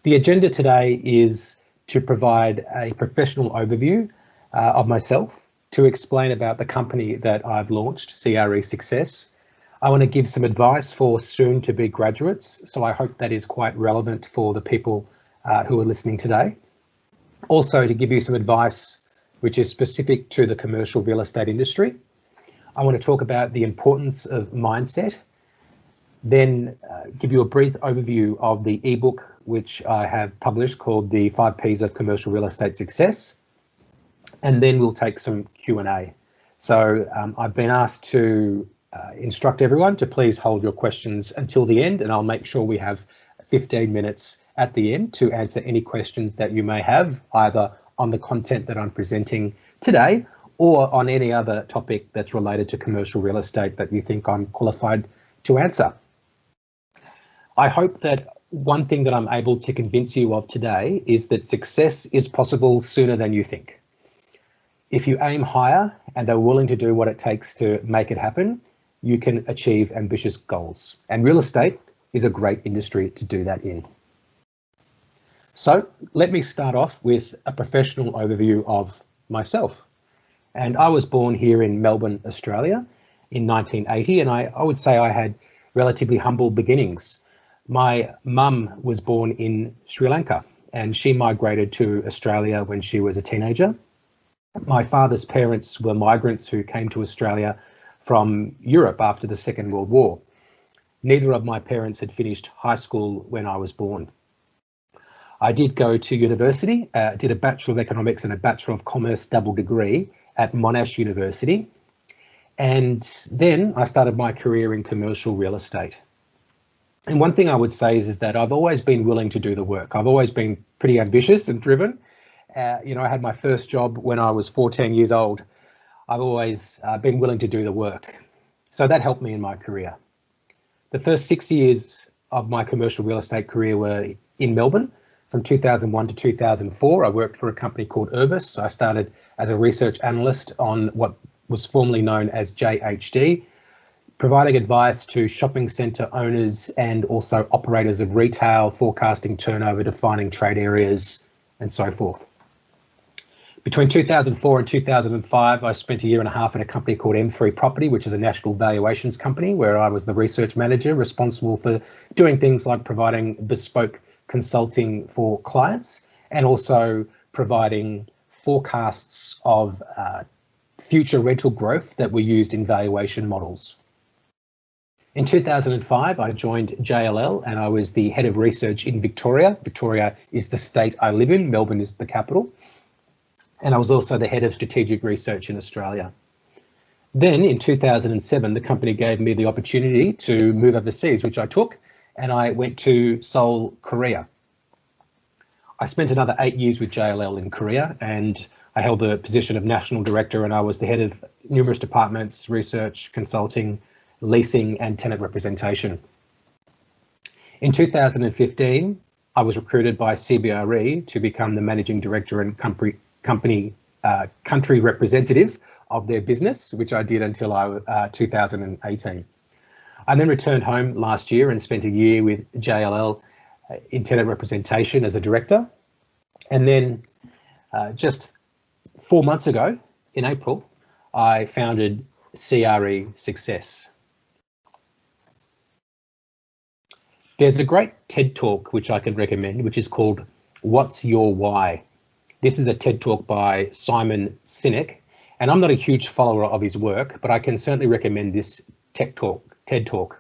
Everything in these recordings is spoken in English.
The agenda today is to provide a professional overview of myself, to explain about the company that I've launched, CRE Success. I want to give some advice for soon-to-be graduates, so I hope that is quite relevant for the people who are listening today. Also, to give you some advice which is specific to the commercial real estate industry. I want to talk about the importance of mindset, then give you a brief overview of the ebook which I have published called The 5 Ps of Commercial Real Estate Success, and then we'll take some Q&A. So I've been asked to instruct everyone to please hold your questions until the end, and I'll make sure we have 15 minutes at the end to answer any questions that you may have, either on the content that I'm presenting today or on any other topic that's related to commercial real estate that you think I'm qualified to answer. I hope that one thing that I'm able to convince you of today is that success is possible sooner than you think. If you aim higher and are willing to do what it takes to make it happen, you can achieve ambitious goals. And real estate is a great industry to do that in. So let me start off with a professional overview of myself. And I was born here in Melbourne, Australia in 1980, and I would say I had relatively humble beginnings. My mum was born in Sri Lanka, and she migrated to Australia when she was a teenager. My father's parents were migrants who came to Australia from Europe after the Second World War. Neither of my parents had finished high school when I was born. I did go to university, did a Bachelor of Economics and a Bachelor of Commerce double degree at Monash University. And then I started my career in commercial real estate. And one thing I would say is that I've always been willing to do the work. I've always been pretty ambitious and driven. I had my first job when I was 14 years old. I've always been willing to do the work. So that helped me in my career. The first 6 years of my commercial real estate career were in Melbourne. From 2001 to 2004, I worked for a company called Urbis. I started as a research analyst on what was formerly known as JHD, providing advice to shopping centre owners and also operators of retail, forecasting turnover, defining trade areas, and so forth. Between 2004 and 2005, I spent a year and a half in a company called M3 Property, which is a national valuations company, where I was the research manager responsible for doing things like providing bespoke consulting for clients and also providing forecasts of future rental growth that were used in valuation models. In 2005, I joined JLL and I was the head of research in Victoria. Victoria is the state I live in, Melbourne is the capital. And I was also the head of strategic research in Australia. Then in 2007, the company gave me the opportunity to move overseas, which I took, and I went to Seoul, Korea. I spent another 8 years with JLL in Korea, and I held the position of national director, and I was the head of numerous departments, research, consulting, leasing, and tenant representation. In 2015, I was recruited by CBRE to become the managing director and country representative of their business, which I did until 2018. I then returned home last year and spent a year with JLL in tenant representation as a director. And then just 4 months ago, in April, I founded CRE Success. There's a great TED Talk which I can recommend, which is called What's Your Why? This is a TED Talk by Simon Sinek, and I'm not a huge follower of his work, but I can certainly recommend this TED Talk.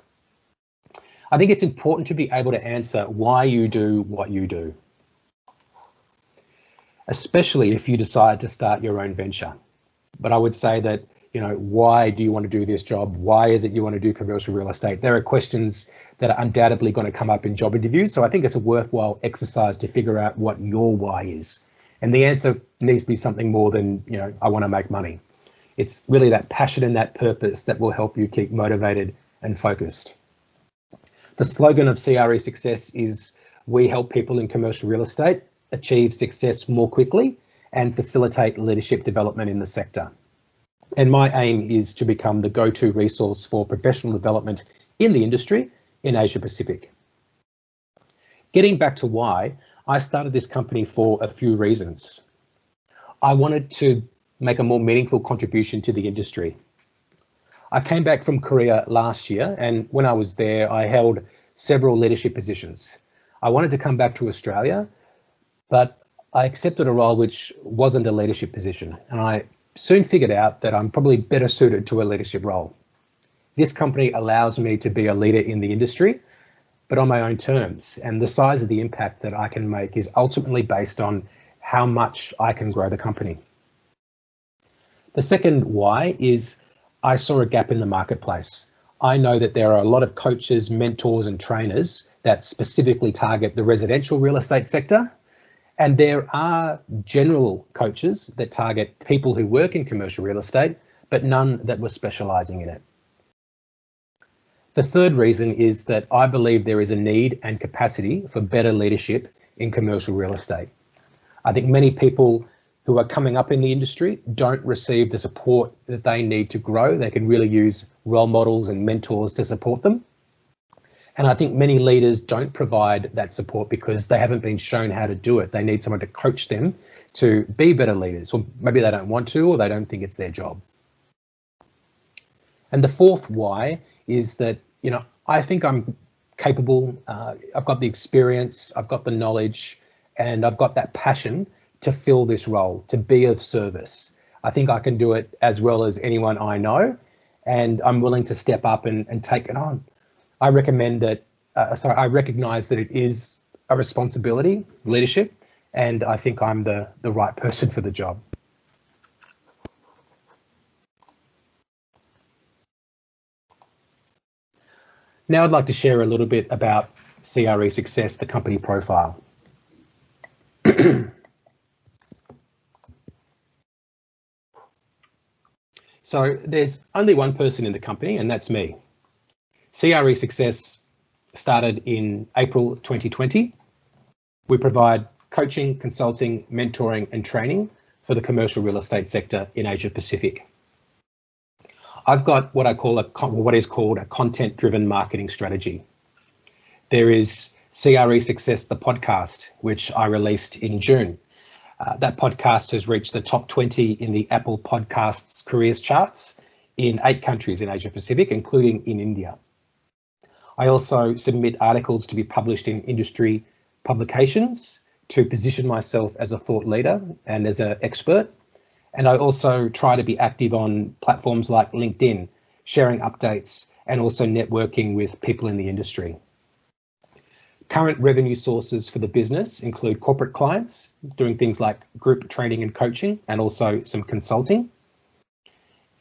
I think it's important to be able to answer why you do what you do, especially if you decide to start your own venture. But I would say that, why do you want to do this job? Why is it you want to do commercial real estate? There are questions that are undoubtedly going to come up in job interviews. So I think it's a worthwhile exercise to figure out what your why is. And the answer needs to be something more than, I want to make money. It's really that passion and that purpose that will help you keep motivated and focused. The slogan of CRE Success is, we help people in commercial real estate achieve success more quickly and facilitate leadership development in the sector. And my aim is to become the go-to resource for professional development in the industry in Asia Pacific. Getting back to why, I started this company for a few reasons. I wanted to make a more meaningful contribution to the industry. I came back from Korea last year, and when I was there, I held several leadership positions. I wanted to come back to Australia, but I accepted a role which wasn't a leadership position, and I soon figured out that I'm probably better suited to a leadership role. This company allows me to be a leader in the industry, but on my own terms, and the size of the impact that I can make is ultimately based on how much I can grow the company. The second why is I saw a gap in the marketplace. I know that there are a lot of coaches, mentors, and trainers that specifically target the residential real estate sector. And there are general coaches that target people who work in commercial real estate, but none that were specializing in it. The third reason is that I believe there is a need and capacity for better leadership in commercial real estate. I think many people who are coming up in the industry don't receive the support that they need to grow. They can really use role models and mentors to support them. And I think many leaders don't provide that support because they haven't been shown how to do it. They need someone to coach them to be better leaders, or maybe they don't want to, or they don't think it's their job. And the fourth why is that, I think I'm capable, I've got the experience, I've got the knowledge, and I've got that passion to fill this role, to be of service. I think I can do it as well as anyone I know, and I'm willing to step up and take it on. I recommend that, I recognize that it is a responsibility, leadership, and I think I'm the right person for the job. Now I'd like to share a little bit about CRE Success, the company profile. So there's only one person in the company, and that's me. CRE Success started in April 2020. We provide coaching, consulting, mentoring, and training for the commercial real estate sector in Asia Pacific. I've got what is called a content-driven marketing strategy. There is CRE Success, the podcast, which I released in June. That podcast has reached the top 20 in the Apple Podcasts careers charts in 8 countries in Asia Pacific, including in India. I also submit articles to be published in industry publications to position myself as a thought leader and as an expert. And I also try to be active on platforms like LinkedIn, sharing updates and also networking with people in the industry. Current revenue sources for the business include corporate clients, doing things like group training and coaching, and also some consulting.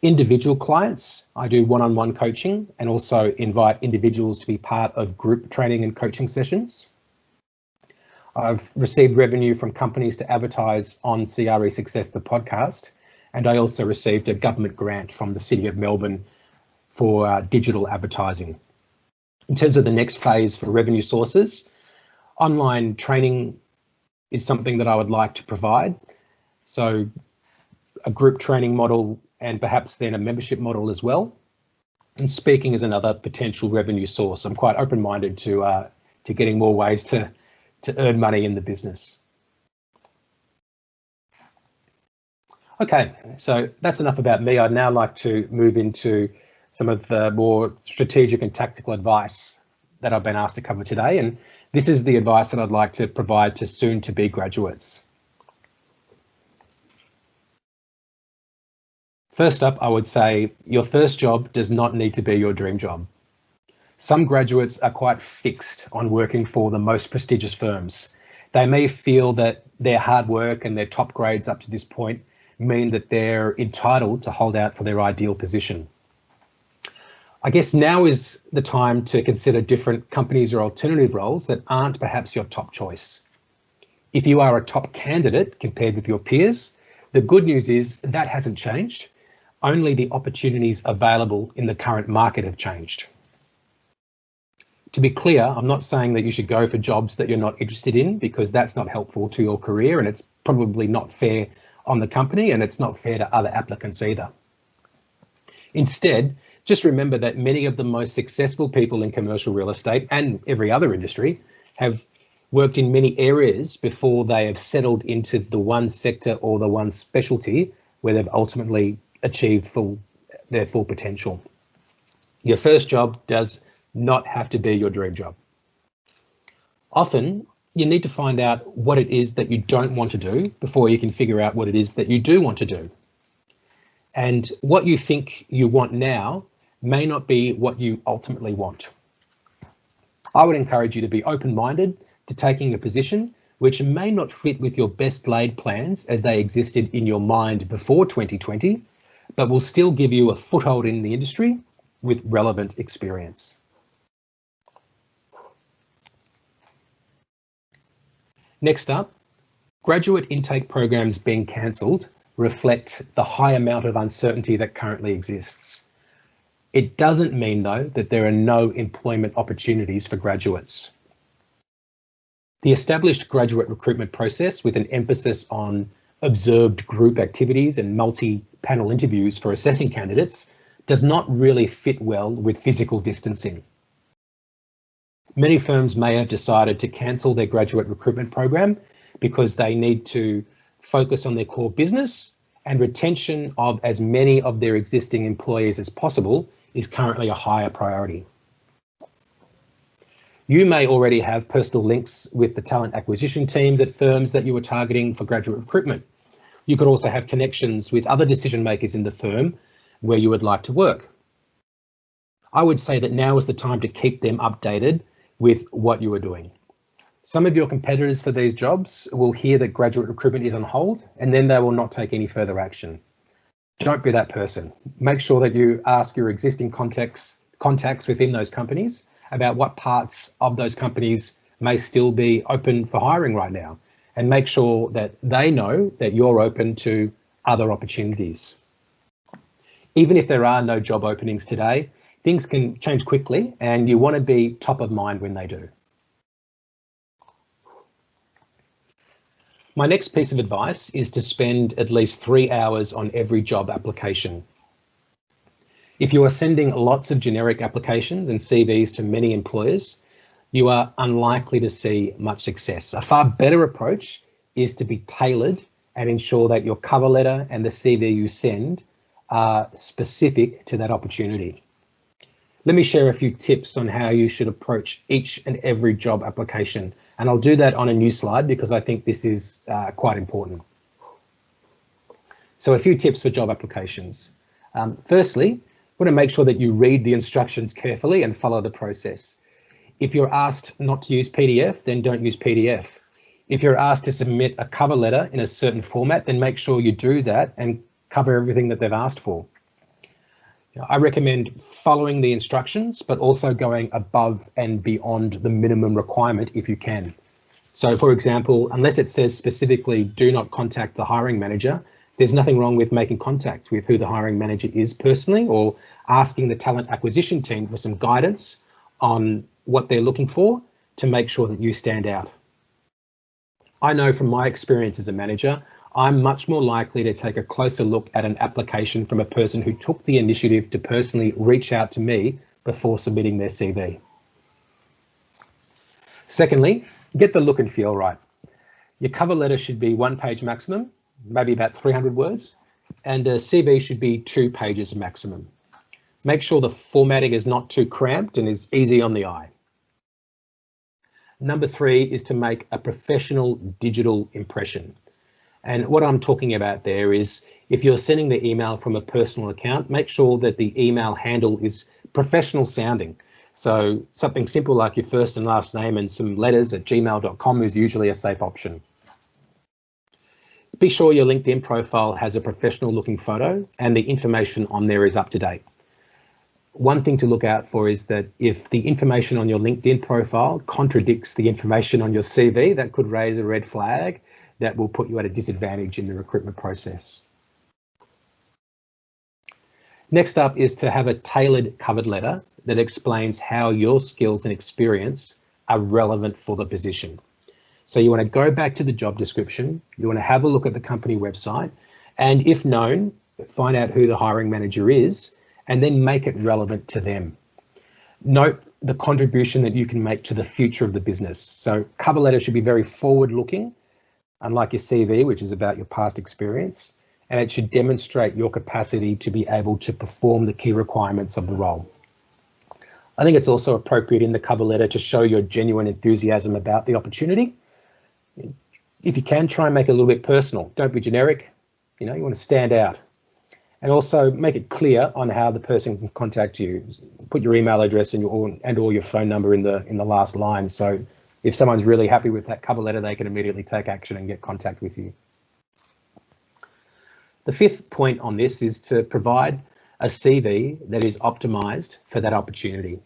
Individual clients, I do one-on-one coaching and also invite individuals to be part of group training and coaching sessions. I've received revenue from companies to advertise on CRE Success, the podcast, and I also received a government grant from the City of Melbourne for digital advertising. In terms of the next phase for revenue sources, online training is something that I would like to provide. So a group training model and perhaps then a membership model as well. And speaking is another potential revenue source. I'm quite open-minded to getting more ways to earn money in the business. Okay, so that's enough about me. I'd now like to move into some of the more strategic and tactical advice that I've been asked to cover today. And this is the advice that I'd like to provide to soon-to-be graduates. First up, I would say your first job does not need to be your dream job. Some graduates are quite fixed on working for the most prestigious firms. They may feel that their hard work and their top grades up to this point mean that they're entitled to hold out for their ideal position. I guess now is the time to consider different companies or alternative roles that aren't perhaps your top choice. If you are a top candidate compared with your peers, the good news is that hasn't changed. Only the opportunities available in the current market have changed. To be clear, I'm not saying that you should go for jobs that you're not interested in, because that's not helpful to your career, and it's probably not fair on the company, and it's not fair to other applicants either. Instead, just remember that many of the most successful people in commercial real estate and every other industry have worked in many areas before they have settled into the one sector or the one specialty where they've ultimately achieved their full potential. Your first job does not have to be your dream job. Often, you need to find out what it is that you don't want to do before you can figure out what it is that you do want to do. And what you think you want now may not be what you ultimately want. I would encourage you to be open-minded to taking a position which may not fit with your best laid plans as they existed in your mind before 2020, but will still give you a foothold in the industry with relevant experience. Next up, graduate intake programs being cancelled reflect the high amount of uncertainty that currently exists. It doesn't mean, though, that there are no employment opportunities for graduates. The established graduate recruitment process, with an emphasis on observed group activities and multi-panel interviews for assessing candidates, does not really fit well with physical distancing. Many firms may have decided to cancel their graduate recruitment program because they need to focus on their core business, and retention of as many of their existing employees as possible is currently a higher priority. You may already have personal links with the talent acquisition teams at firms that you are targeting for graduate recruitment. You could also have connections with other decision makers in the firm where you would like to work. I would say that now is the time to keep them updated with what you are doing. Some of your competitors for these jobs will hear that graduate recruitment is on hold, and then they will not take any further action. Don't be that person. Make sure that you ask your existing contacts within those companies about what parts of those companies may still be open for hiring right now, and make sure that they know that you're open to other opportunities. Even if there are no job openings today, things can change quickly, and you want to be top of mind when they do. My next piece of advice is to spend at least 3 hours on every job application. If you are sending lots of generic applications and CVs to many employers, you are unlikely to see much success. A far better approach is to be tailored and ensure that your cover letter and the CV you send are specific to that opportunity. Let me share a few tips on how you should approach each and every job application. And I'll do that on a new slide because I think this is quite important. So a few tips for job applications. Firstly, you want to make sure that you read the instructions carefully and follow the process. If you're asked not to use PDF, then don't use PDF. If you're asked to submit a cover letter in a certain format, then make sure you do that and cover everything that they've asked for. I recommend following the instructions, but also going above and beyond the minimum requirement if you can. So for example, unless it says specifically, do not contact the hiring manager, there's nothing wrong with making contact with who the hiring manager is personally, or asking the talent acquisition team for some guidance on what they're looking for to make sure that you stand out. I know from my experience as a manager, I'm much more likely to take a closer look at an application from a person who took the initiative to personally reach out to me before submitting their CV. Secondly, get the look and feel right. Your cover letter should be 1 page maximum, maybe about 300 words, and a CV should be 2 pages maximum. Make sure the formatting is not too cramped and is easy on the eye. Number 3 is to make a professional digital impression. And what I'm talking about there is, if you're sending the email from a personal account, make sure that the email handle is professional sounding. So something simple like your first and last name and some letters at gmail.com is usually a safe option. Be sure your LinkedIn profile has a professional looking photo and the information on there is up to date. One thing to look out for is that if the information on your LinkedIn profile contradicts the information on your CV, that could raise a red flag that will put you at a disadvantage in the recruitment process. Next up is to have a tailored cover letter that explains how your skills and experience are relevant for the position. So you want to go back to the job description, you want to have a look at the company website, and if known, find out who the hiring manager is, and then make it relevant to them. Note the contribution that you can make to the future of the business. So cover letter should be very forward-looking, unlike your CV, which is about your past experience, and it should demonstrate your capacity to be able to perform the key requirements of the role. I think it's also appropriate in the cover letter to show your genuine enthusiasm about the opportunity. If you can, try and make it a little bit personal. Don't be generic. You want to stand out. And also make it clear on how the person can contact you. Put your email address and or your phone number in the last line. So if someone's really happy with that cover letter, they can immediately take action and get contact with you. The fifth point on this is to provide a CV that is optimized for that opportunity.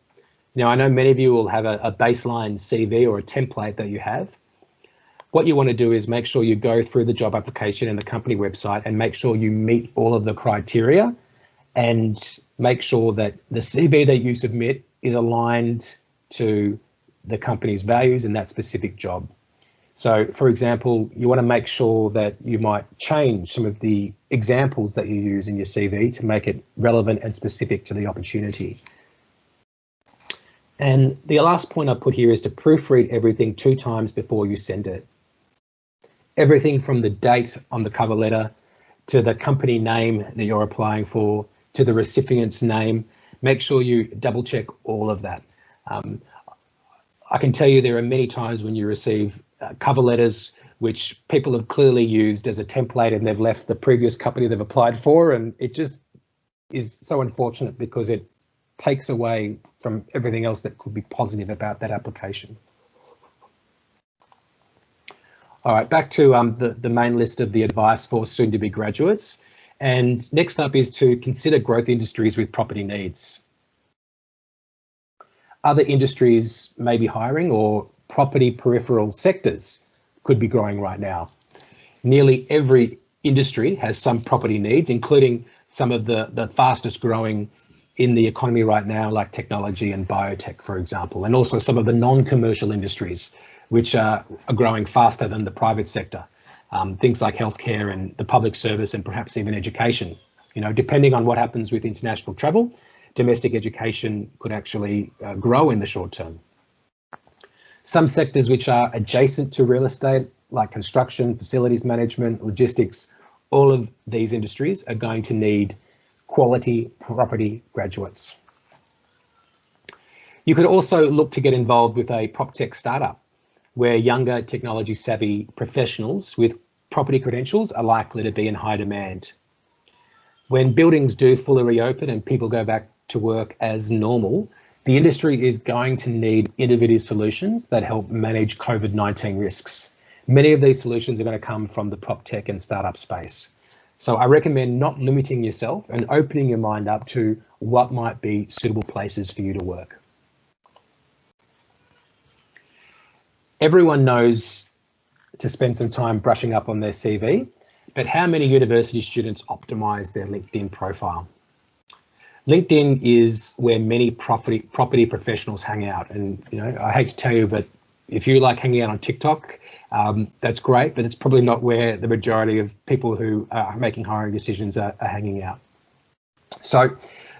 Now, I know many of you will have a baseline CV or a template that you have. What you want to do is make sure you go through the job application and the company website and make sure you meet all of the criteria and make sure that the CV that you submit is aligned to the company's values in that specific job. So, for example, you want to make sure that you might change some of the examples that you use in your CV to make it relevant and specific to the opportunity. And the last point I put here is to proofread everything 2 times before you send it. Everything from the date on the cover letter to the company name that you're applying for to the recipient's name. Make sure you double check all of that. I can tell you there are many times when you receive cover letters which people have clearly used as a template and they've left the previous company they've applied for, and it just is so unfortunate because it takes away from everything else that could be positive about that application. All right, back to the main list of the advice for soon-to-be graduates. And next up is to consider growth industries with property needs. Other industries may be hiring, or property peripheral sectors could be growing right now. Nearly every industry has some property needs, including some of the fastest growing in the economy right now, like technology and biotech, for example, and also some of the non-commercial industries, which are growing faster than the private sector. Things like healthcare and the public service and perhaps even education. Depending on what happens with international travel, domestic education could actually grow in the short term. Some sectors which are adjacent to real estate, like construction, facilities management, logistics, all of these industries are going to need quality property graduates. You could also look to get involved with a prop tech startup, where younger technology savvy professionals with property credentials are likely to be in high demand. When buildings do fully reopen and people go back to work as normal, the industry is going to need innovative solutions that help manage COVID-19 risks. Many of these solutions are going to come from the prop tech and startup space. So I recommend not limiting yourself and opening your mind up to what might be suitable places for you to work. Everyone knows to spend some time brushing up on their CV, but how many university students optimize their LinkedIn profile? LinkedIn is where many property professionals hang out. And I hate to tell you, but if you like hanging out on TikTok, that's great, but it's probably not where the majority of people who are making hiring decisions are hanging out. So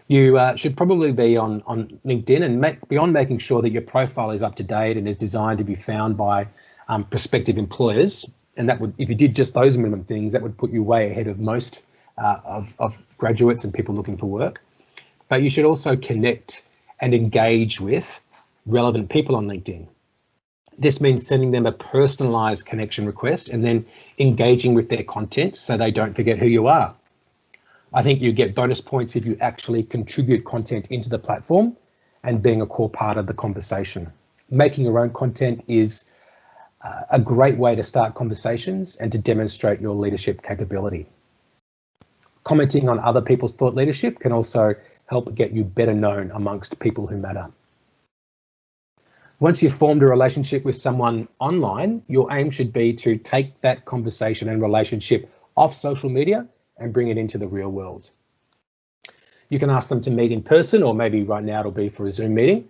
you should probably be on LinkedIn, and beyond making sure that your profile is up to date and is designed to be found by prospective employers. And that would, if you did just those minimum things, that would put you way ahead of most of graduates and people looking for work. But you should also connect and engage with relevant people on LinkedIn. This means sending them a personalized connection request and then engaging with their content so they don't forget who you are. I think you get bonus points if you actually contribute content into the platform and being a core part of the conversation. Making your own content is a great way to start conversations and to demonstrate your leadership capability. Commenting on other people's thought leadership can also help get you better known amongst people who matter. Once you've formed a relationship with someone online, your aim should be to take that conversation and relationship off social media and bring it into the real world. You can ask them to meet in person, or maybe right now it'll be for a Zoom meeting,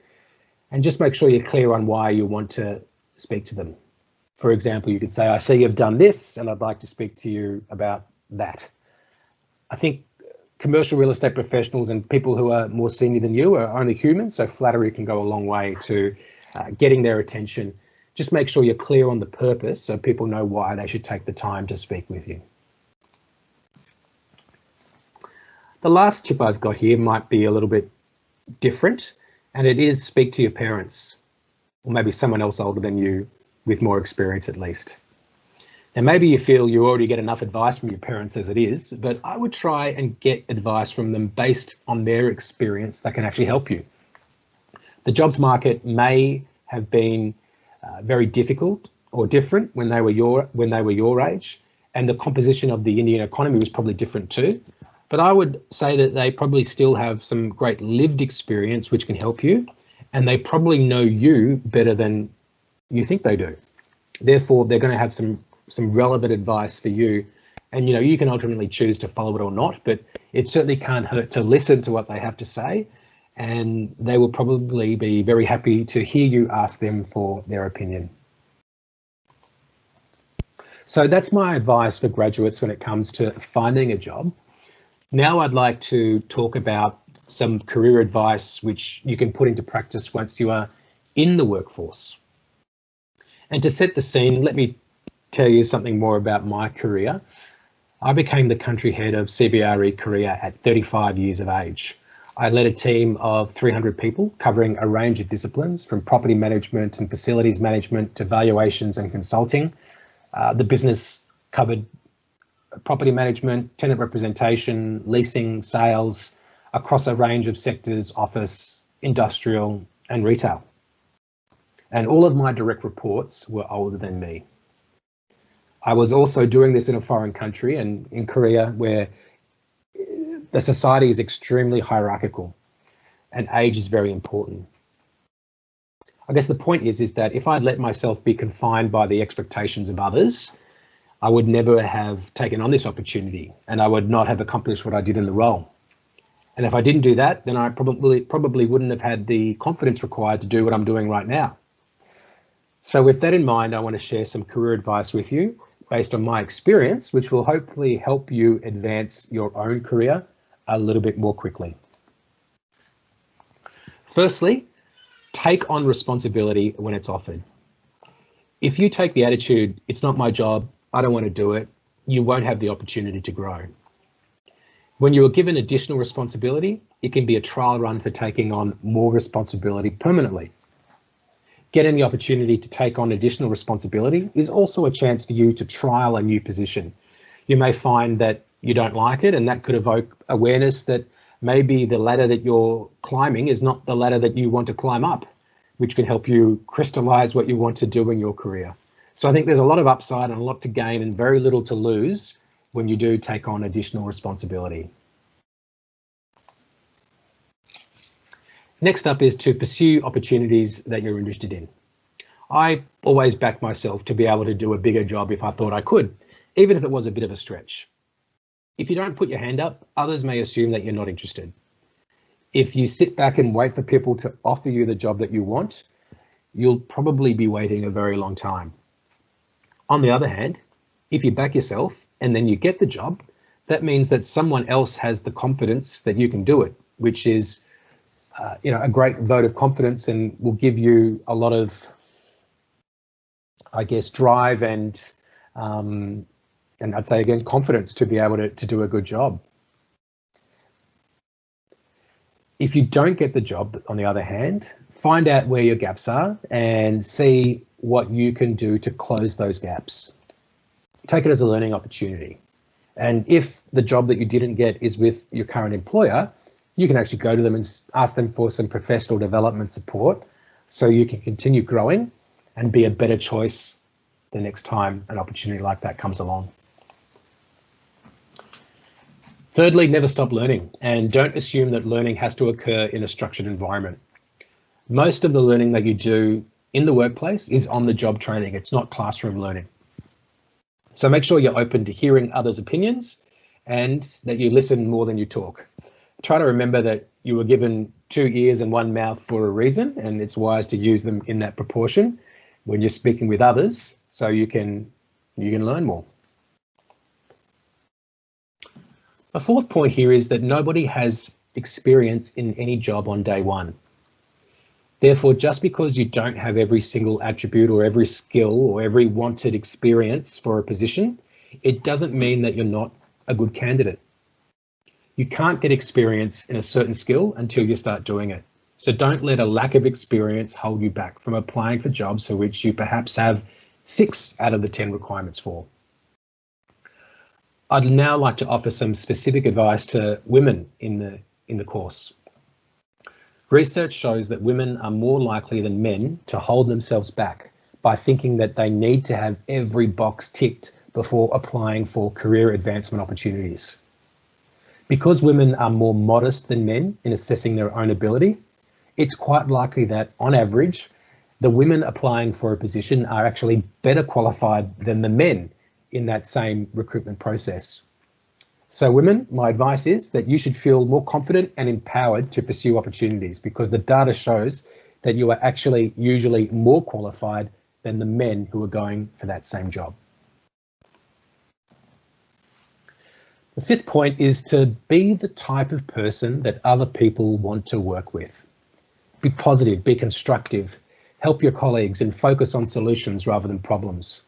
and just make sure you're clear on why you want to speak to them. For example, you could say, I see you've done this and I'd like to speak to you about that. I think commercial real estate professionals and people who are more senior than you are only human, so flattery can go a long way to getting their attention. Just make sure you're clear on the purpose so people know why they should take the time to speak with you. The last tip I've got here might be a little bit different, and it is speak to your parents, or maybe someone else older than you with more experience at least. Now, maybe you feel you already get enough advice from your parents as it is, but I would try and get advice from them based on their experience that can actually help you. The jobs market may have been very difficult or different when they were your age, and the composition of the Indian economy was probably different too. But I would say that they probably still have some great lived experience which can help you, and they probably know you better than you think they do. Therefore, they're going to have some relevant advice for you, and you can ultimately choose to follow it or not, but it certainly can't hurt to listen to what they have to say, and they will probably be very happy to hear you ask them for their opinion. So that's my advice for graduates when it comes to finding a job. Now I'd like to talk about some career advice which you can put into practice once you are in the workforce. And to set the scene, let me tell you something more about my career. I became the country head of CRE Korea at 35 years of age. I led a team of 300 people covering a range of disciplines, from property management and facilities management to valuations and consulting. The business covered property management, tenant representation, leasing, sales, across a range of sectors: office, industrial, and retail. And all of my direct reports were older than me. I was also doing this in a foreign country, and in Korea, where the society is extremely hierarchical and age is very important. I guess the point is that if I'd let myself be confined by the expectations of others, I would never have taken on this opportunity, and I would not have accomplished what I did in the role. And if I didn't do that, then I probably wouldn't have had the confidence required to do what I'm doing right now. So with that in mind, I want to share some career advice with you based on my experience, which will hopefully help you advance your own career a little bit more quickly. Firstly, take on responsibility when it's offered. If you take the attitude, it's not my job, I don't want to do it, you won't have the opportunity to grow. When you are given additional responsibility, it can be a trial run for taking on more responsibility permanently. Getting the opportunity to take on additional responsibility is also a chance for you to trial a new position. You may find that you don't like it, and that could evoke awareness that maybe the ladder that you're climbing is not the ladder that you want to climb up, which can help you crystallize what you want to do in your career. So I think there's a lot of upside and a lot to gain and very little to lose when you do take on additional responsibility. Next up is to pursue opportunities that you're interested in. I always back myself to be able to do a bigger job if I thought I could, even if it was a bit of a stretch. If you don't put your hand up, others may assume that you're not interested. If you sit back and wait for people to offer you the job that you want, you'll probably be waiting a very long time. On the other hand, if you back yourself and then you get the job, that means that someone else has the confidence that you can do it, which is a great vote of confidence, and will give you a lot of, I guess, drive and I'd say again, confidence to be able to do a good job. If you don't get the job, on the other hand, find out where your gaps are and see what you can do to close those gaps. Take it as a learning opportunity. And if the job that you didn't get is with your current employer, you can actually go to them and ask them for some professional development support so you can continue growing and be a better choice the next time an opportunity like that comes along. Thirdly, never stop learning, and don't assume that learning has to occur in a structured environment. Most of the learning that you do in the workplace is on-the-job training. It's not classroom learning. So make sure you're open to hearing others' opinions and that you listen more than you talk. Try to remember that you were given 2 ears and 1 mouth for a reason, and it's wise to use them in that proportion when you're speaking with others so you can learn more. A fourth point here is that nobody has experience in any job on day one. Therefore, just because you don't have every single attribute or every skill or every wanted experience for a position, it doesn't mean that you're not a good candidate. You can't get experience in a certain skill until you start doing it. So don't let a lack of experience hold you back from applying for jobs for which you perhaps have 6 out of the 10 requirements for. I'd now like to offer some specific advice to women in the course. Research shows that women are more likely than men to hold themselves back by thinking that they need to have every box ticked before applying for career advancement opportunities. Because women are more modest than men in assessing their own ability, it's quite likely that, on average, the women applying for a position are actually better qualified than the men in that same recruitment process. So women, my advice is that you should feel more confident and empowered to pursue opportunities, because the data shows that you are actually usually more qualified than the men who are going for that same job. The fifth point is to be the type of person that other people want to work with. Be positive, be constructive, help your colleagues, and focus on solutions rather than problems.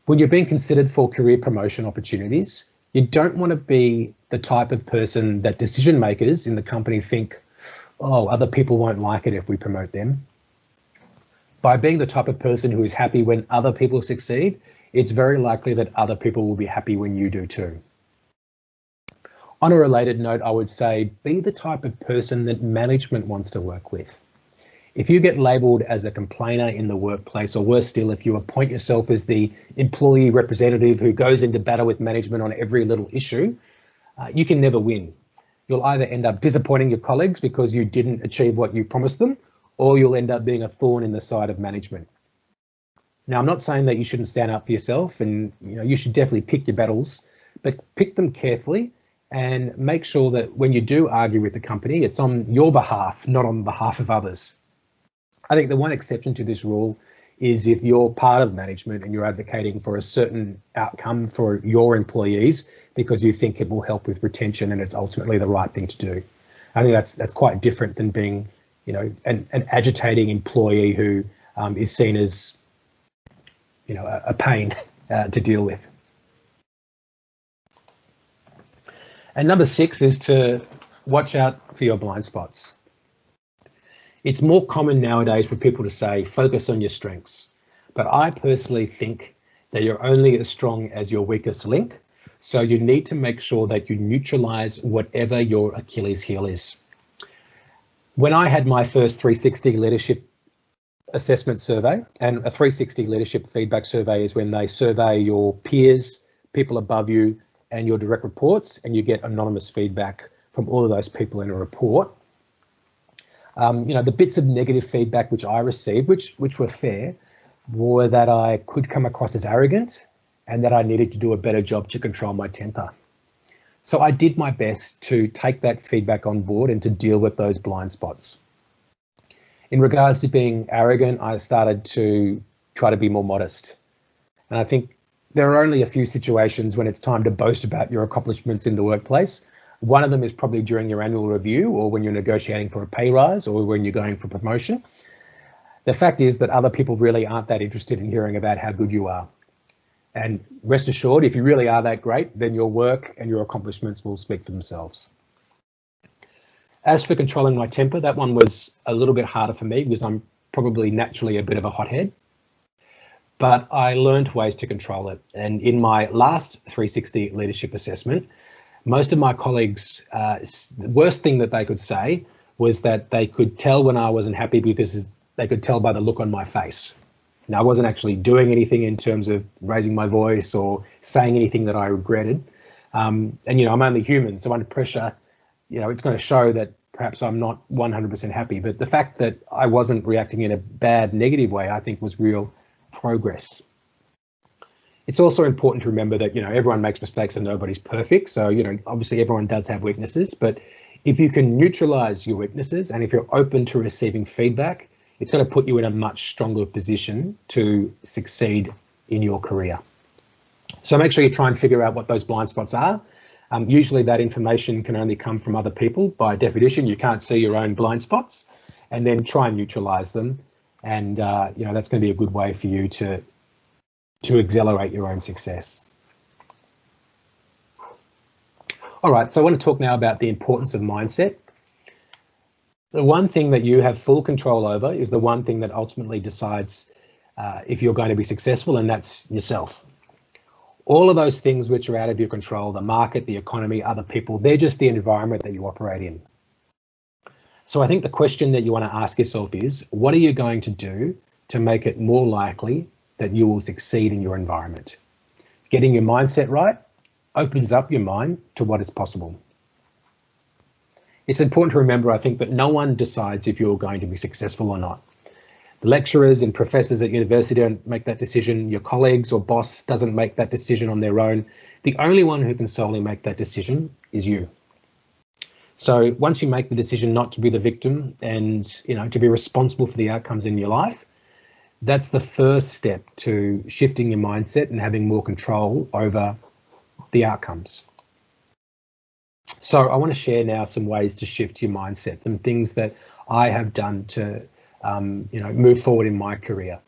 When you're being considered for career promotion opportunities, you don't want to be the type of person that decision makers in the company think, oh, other people won't like it if we promote them. By being the type of person who is happy when other people succeed, it's very likely that other people will be happy when you do too. On a related note, I would say be the type of person that management wants to work with. If you get labelled as a complainer in the workplace, or worse still, if you appoint yourself as the employee representative who goes into battle with management on every little issue, you can never win. You'll either end up disappointing your colleagues because you didn't achieve what you promised them, or you'll end up being a thorn in the side of management. Now, I'm not saying that you shouldn't stand up for yourself, and you should definitely pick your battles, but pick them carefully and make sure that when you do argue with the company, it's on your behalf, not on behalf of others. I think the one exception to this rule is if you're part of management and you're advocating for a certain outcome for your employees because you think it will help with retention and it's ultimately the right thing to do. I think that's quite different than being, an agitating employee who is seen as, a pain to deal with. And number 6 is to watch out for your blind spots. It's more common nowadays for people to say, focus on your strengths. But I personally think that you're only as strong as your weakest link. So you need to make sure that you neutralize whatever your Achilles heel is. When I had my first 360 leadership assessment survey, and a 360 leadership feedback survey is when they survey your peers, people above you, and your direct reports, and you get anonymous feedback from all of those people in a report. The bits of negative feedback which I received, which were fair, were that I could come across as arrogant and that I needed to do a better job to control my temper. So I did my best to take that feedback on board and to deal with those blind spots. In regards to being arrogant, I started to try to be more modest. And I think there are only a few situations when it's time to boast about your accomplishments in the workplace. One of them is probably during your annual review, or when you're negotiating for a pay rise, or when you're going for promotion. The fact is that other people really aren't that interested in hearing about how good you are. And rest assured, if you really are that great, then your work and your accomplishments will speak for themselves. As for controlling my temper, that one was a little bit harder for me because I'm probably naturally a bit of a hothead. But I learned ways to control it. And in my last 360 leadership assessment, most of my colleagues, the worst thing that they could say was that they could tell when I wasn't happy because they could tell by the look on my face. Now, I wasn't actually doing anything in terms of raising my voice or saying anything that I regretted. And I'm only human, so under pressure, it's going to show that perhaps I'm not 100% happy. But the fact that I wasn't reacting in a bad, negative way, I think was real progress. It's also important to remember that, everyone makes mistakes and nobody's perfect. So, obviously everyone does have weaknesses, but if you can neutralize your weaknesses and if you're open to receiving feedback, it's going to put you in a much stronger position to succeed in your career. So make sure you try and figure out what those blind spots are Usually that information can only come from other people. By definition, you can't see your own blind spots, and then try and neutralize them. And that's going to be a good way for you to accelerate your own success. All right, so I want to talk now about the importance of mindset. The one thing that you have full control over is the one thing that ultimately decides if you're going to be successful, and that's yourself. All of those things which are out of your control, the market, the economy, other people, they're just the environment that you operate in. So I think the question that you want to ask yourself is, what are you going to do to make it more likely that you will succeed in your environment? Getting your mindset right opens up your mind to what is possible. It's important to remember, I think, that no one decides if you're going to be successful or not. The lecturers and professors at university don't make that decision. Your colleagues or boss doesn't make that decision on their own. The only one who can solely make that decision is you. So once you make the decision not to be the victim and to be responsible for the outcomes in your life, that's the first step to shifting your mindset and having more control over the outcomes. So I want to share now some ways to shift your mindset, some things that I have done to move forward in my career.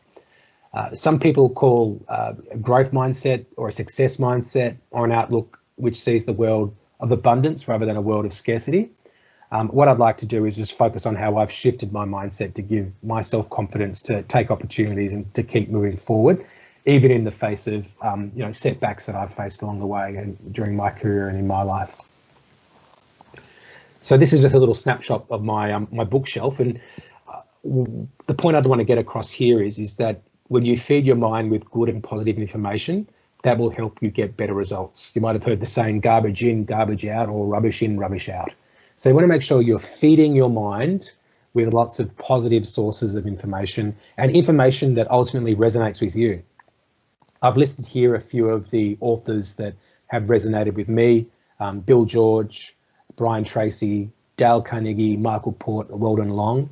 Some people call a growth mindset or a success mindset or an outlook which sees the world of abundance rather than a world of scarcity. What I'd like to do is just focus on how I've shifted my mindset to give myself confidence to take opportunities and to keep moving forward, even in the face of setbacks that I've faced along the way and during my career and in my life. So this is just a little snapshot of my my bookshelf, and the point I'd want to get across here is that when you feed your mind with good and positive information, that will help you get better results. You might have heard the saying, garbage in, garbage out, or rubbish in, rubbish out. So you want to make sure you're feeding your mind with lots of positive sources of information and information that ultimately resonates with you. I've listed here a few of the authors that have resonated with me: Bill George, Brian Tracy, Dale Carnegie, Michael Port, Weldon Long.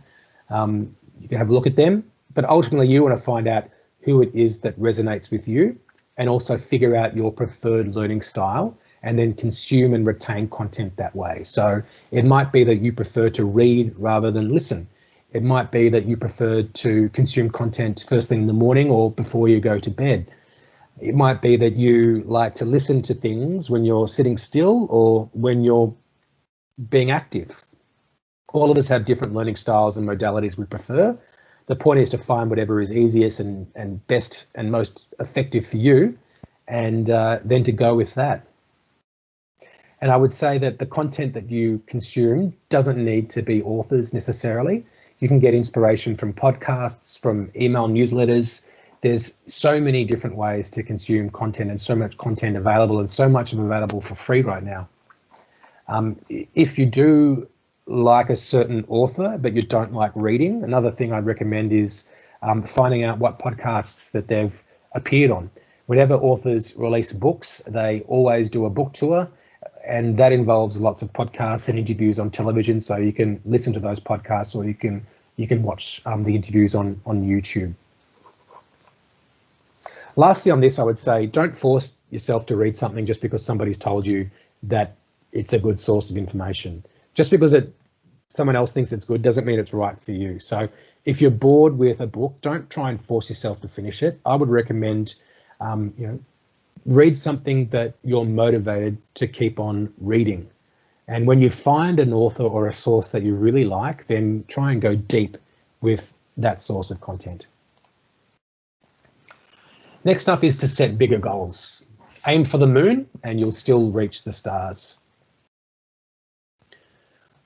You can have a look at them, but ultimately you want to find out who it is that resonates with you, and also figure out your preferred learning style and then consume and retain content that way. So it might be that you prefer to read rather than listen. It might be that you prefer to consume content first thing in the morning or before you go to bed. It might be that you like to listen to things when you're sitting still or when you're being active. All of us have different learning styles and modalities we prefer. The point is to find whatever is easiest and best and most effective for you, and then to go with that. And I would say that the content that you consume doesn't need to be authors necessarily. You can get inspiration from podcasts, from email newsletters. There's so many different ways to consume content, and so much content available, and so much of it available for free right now. If you do like a certain author, but you don't like reading, another thing I'd recommend is finding out what podcasts that they've appeared on. Whenever authors release books, they always do a book tour, and that involves lots of podcasts and interviews on television. So you can listen to those podcasts, or you can watch the interviews on YouTube. Lastly on this, I would say, don't force yourself to read something just because somebody's told you that it's a good source of information. Just because someone else thinks it's good doesn't mean it's right for you. So if you're bored with a book, don't try and force yourself to finish it. I would recommend, read something that you're motivated to keep on reading. And when you find an author or a source that you really like, then try and go deep with that source of content. Next up is to set bigger goals. Aim for the moon and you'll still reach the stars.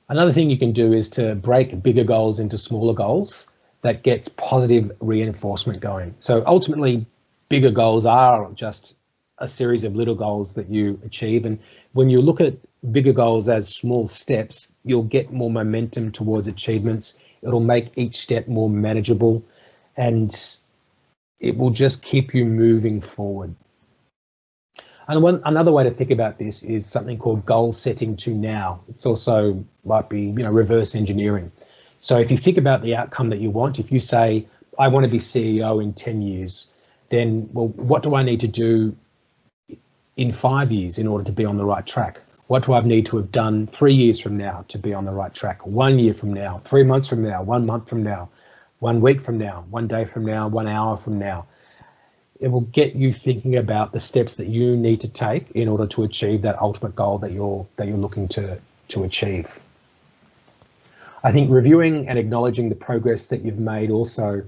Another thing you can do is to break bigger goals into smaller goals that gets positive reinforcement going. So ultimately, bigger goals are just a series of little goals that you achieve. And when you look at bigger goals as small steps, you'll get more momentum towards achievements. It'll make each step more manageable, and it will just keep you moving forward. And another way to think about this is something called goal setting to now. It's also might be, reverse engineering. So if you think about the outcome that you want, if you say, I want to be CEO in 10 years, then, well, what do I need to do in 5 years in order to be on the right track? What do I need to have done 3 years from now to be on the right track? 1 year from now, 3 months from now, 1 month from now, 1 week from now, 1 day from now, 1 hour from now. It will get you thinking about the steps that you need to take in order to achieve that ultimate goal that you're looking to achieve. I think reviewing and acknowledging the progress that you've made also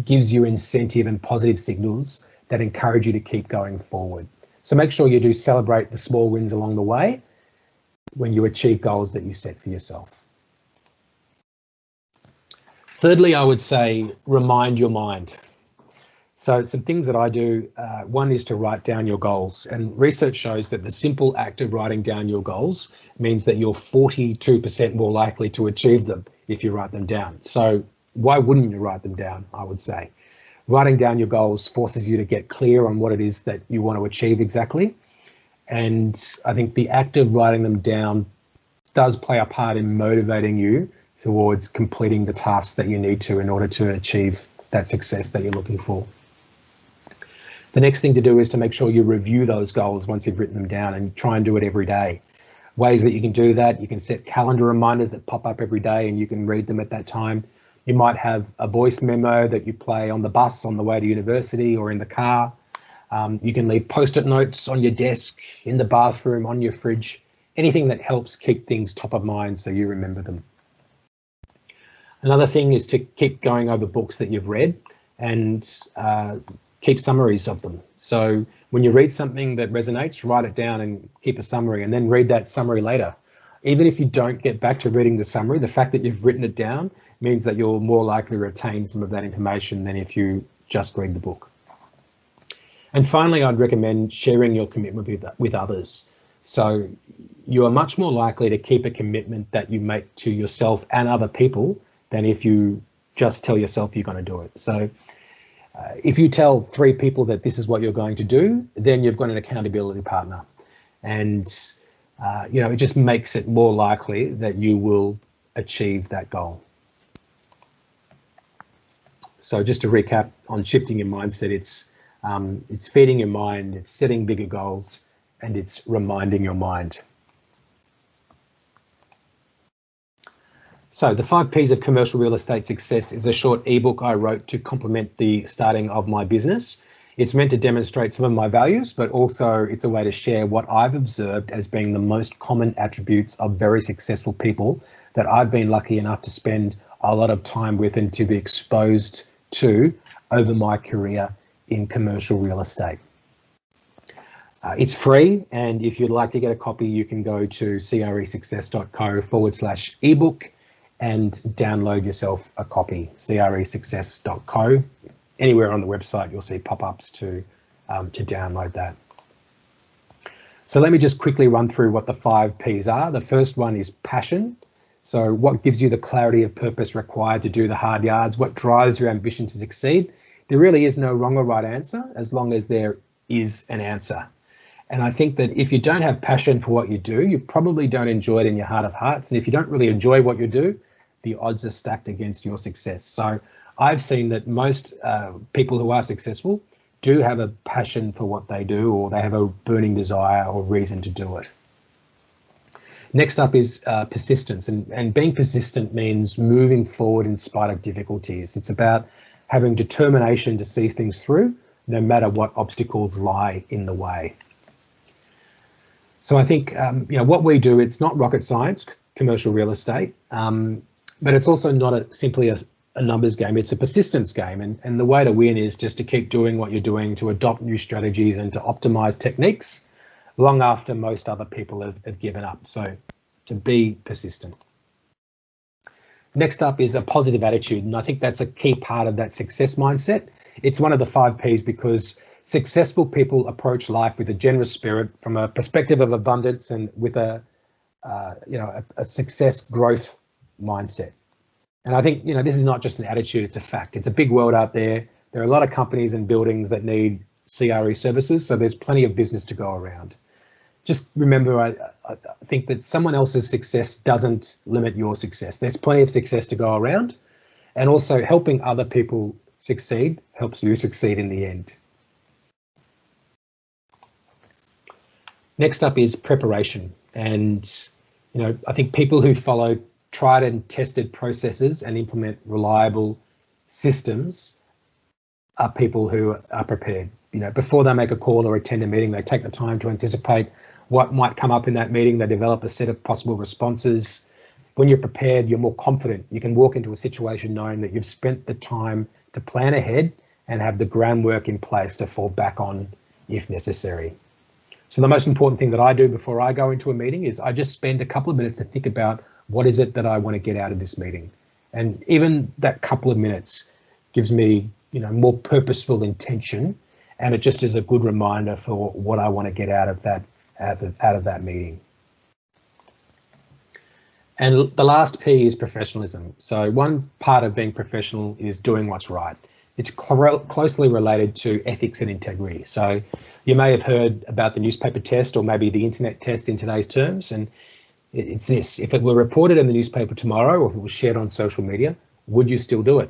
gives you incentive and positive signals that encourage you to keep going forward. So make sure you do celebrate the small wins along the way when you achieve goals that you set for yourself. Thirdly, I would say remind your mind. So some things that I do, one is to write down your goals, and research shows that the simple act of writing down your goals means that you're 42% more likely to achieve them if you write them down. So why wouldn't you write them down, I would say? Writing down your goals forces you to get clear on what it is that you want to achieve exactly. And I think the act of writing them down does play a part in motivating you towards completing the tasks that you need to in order to achieve that success that you're looking for. The next thing to do is to make sure you review those goals once you've written them down, and try and do it every day. Ways that you can do that: you can set calendar reminders that pop up every day and you can read them at that time. You might have a voice memo that you play on the bus on the way to university or in the car. You can leave post-it notes on your desk, in the bathroom, on your fridge, anything that helps keep things top of mind so you remember them. Another thing is to keep going over books that you've read and keep summaries of them. So when you read something that resonates, write it down and keep a summary, and then read that summary later. Even if you don't get back to reading the summary, the fact that you've written it down means that you're more likely to retain some of that information than if you just read the book. And finally, I'd recommend sharing your commitment with others. So you are much more likely to keep a commitment that you make to yourself and other people than if you just tell yourself you're going to do it. So if you tell 3 people that this is what you're going to do, then you've got an accountability partner. And it just makes it more likely that you will achieve that goal. So just to recap on shifting your mindset, it's feeding your mind, it's setting bigger goals, and it's reminding your mind. So the 5 Ps of commercial real estate success is a short ebook I wrote to complement the starting of my business. It's meant to demonstrate some of my values, but also it's a way to share what I've observed as being the most common attributes of very successful people that I've been lucky enough to spend a lot of time with and to be exposed to over my career in commercial real estate. It's free, and if you'd like to get a copy, you can go to cresuccess.co/ebook and download yourself a copy. cresuccess.co. Anywhere on the website, you'll see pop-ups to download that. So let me just quickly run through what the 5 Ps are. The first one is passion. So what gives you the clarity of purpose required to do the hard yards? What drives your ambition to succeed? There really is no wrong or right answer as long as there is an answer. And I think that if you don't have passion for what you do, you probably don't enjoy it in your heart of hearts. And if you don't really enjoy what you do, the odds are stacked against your success. So I've seen that most people who are successful do have a passion for what they do, or they have a burning desire or reason to do it. Next up is persistence, and being persistent means moving forward in spite of difficulties. It's about having determination to see things through, no matter what obstacles lie in the way. So I think what we do, it's not rocket science, commercial real estate, but it's also not simply a numbers game. It's a persistence game, and the way to win is just to keep doing what you're doing, to adopt new strategies and to optimize techniques long after most other people have given up. So to be persistent. Next up is a positive attitude, and I think that's a key part of that success mindset. It's one of the 5 Ps because successful people approach life with a generous spirit, from a perspective of abundance, and with a success growth mindset. And I think this is not just an attitude; it's a fact. It's a big world out there. There are a lot of companies and buildings that need CRE services, so there's plenty of business to go around. Just remember, I think that someone else's success doesn't limit your success. There's plenty of success to go around, and also helping other people succeed helps you succeed in the end. Next up is preparation. And, I think people who follow tried and tested processes and implement reliable systems are people who are prepared. Before they make a call or attend a meeting, they take the time to anticipate what might come up in that meeting. They develop a set of possible responses. When you're prepared, you're more confident. You can walk into a situation knowing that you've spent the time to plan ahead and have the groundwork in place to fall back on if necessary. So the most important thing that I do before I go into a meeting is I just spend a couple of minutes to think about what is it that I want to get out of this meeting. And even that couple of minutes gives me, more purposeful intention, and it just is a good reminder for what I want to get out of that meeting. And the last P is professionalism. So one part of being professional is doing what's right. It's closely related to ethics and integrity. So you may have heard about the newspaper test or maybe the internet test in today's terms. And it's this: if it were reported in the newspaper tomorrow, or if it was shared on social media, would you still do it?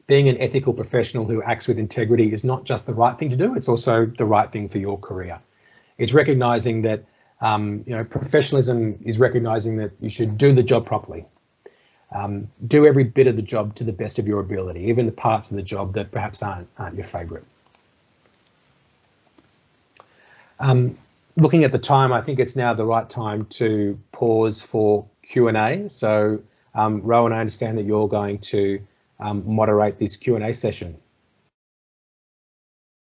Being an ethical professional who acts with integrity is not just the right thing to do, it's also the right thing for your career. It's recognizing that, professionalism is recognizing that you should do the job properly. Do every bit of the job to the best of your ability, even the parts of the job that perhaps aren't your favorite. Looking at the time, I think it's now the right time to pause for Q&A. So, Rowan, I understand that you're going to moderate this Q&A session.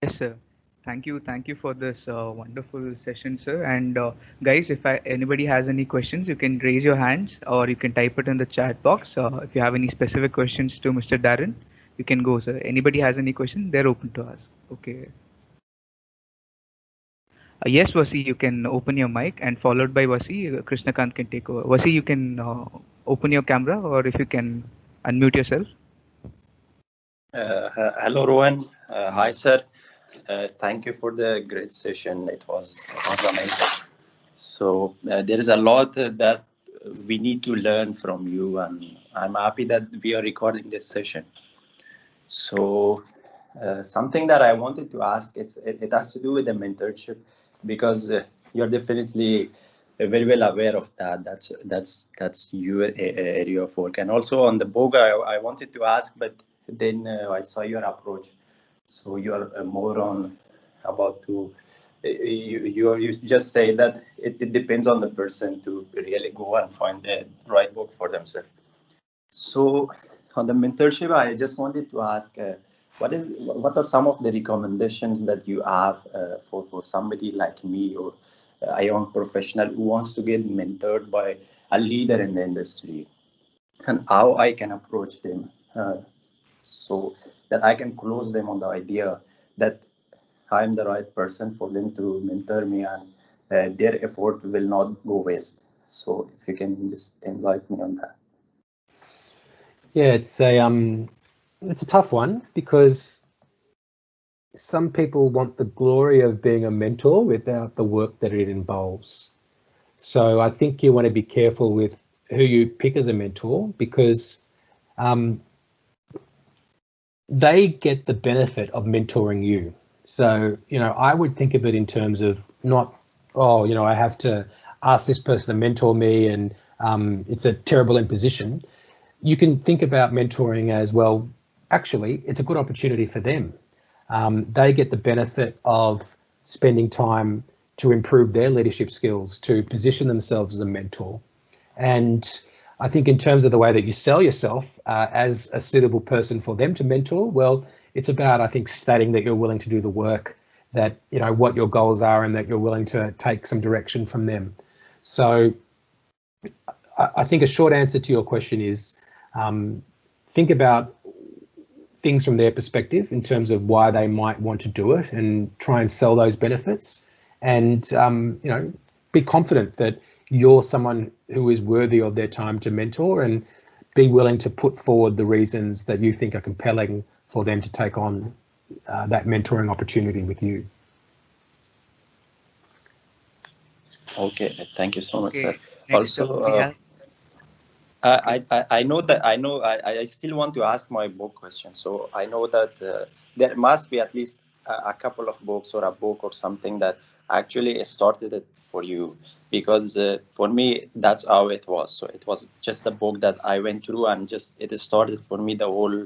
Yes, sir. Thank you for this wonderful session, sir. And guys, if anybody has any questions, you can raise your hands or you can type it in the chat box. If you have any specific questions to Mr. Darren, you can go, sir. Anybody has any questions, they're open to us. Okay. Yes, Vasi, you can open your mic, and followed by Vasi, Krishnakant can take over. Vasi, you can open your camera, or if you can unmute yourself. Hello, Rowan. Hi, sir. Thank you for the great session. It was amazing. So there is a lot that we need to learn from you, and I'm happy that we are recording this session. So something that I wanted to ask, it has to do with the mentorship, because you're definitely very well aware of that. That's your area of work. And also on the book, I wanted to ask, but then I saw your approach. So you're more on about to, you just say that it depends on the person to really go and find the right book for themselves. So on the mentorship, I just wanted to ask, what are some of the recommendations that you have for somebody like me or a young professional who wants to get mentored by a leader in the industry, and how I can approach them so that I can close them on the idea that I'm the right person for them to mentor me, and their effort will not go waste. So if you can just enlighten me on that. Yeah, it's a tough one, because some people want the glory of being a mentor without the work that it involves. So I think you want to be careful with who you pick as a mentor, because they get the benefit of mentoring you. So, I would think of it in terms of not, I have to ask this person to mentor me, and it's a terrible imposition. You can think about mentoring as, well, actually, it's a good opportunity for them. They get the benefit of spending time to improve their leadership skills, to position themselves as a mentor. And I think in terms of the way that you sell yourself as a suitable person for them to mentor, well, it's about, I think, stating that you're willing to do the work, that, what your goals are, and that you're willing to take some direction from them. So I think a short answer to your question is, think about things from their perspective in terms of why they might want to do it, and try and sell those benefits, and be confident that you're someone who is worthy of their time to mentor, and be willing to put forward the reasons that you think are compelling for them to take on that mentoring opportunity with you. Okay, thank you so much, sir. Next also, I still want to ask my book question. So I know that there must be at least a couple of books or a book or something that actually started it for you? Because for me, that's how it was. So it was just a book that I went through, and just it started for me the whole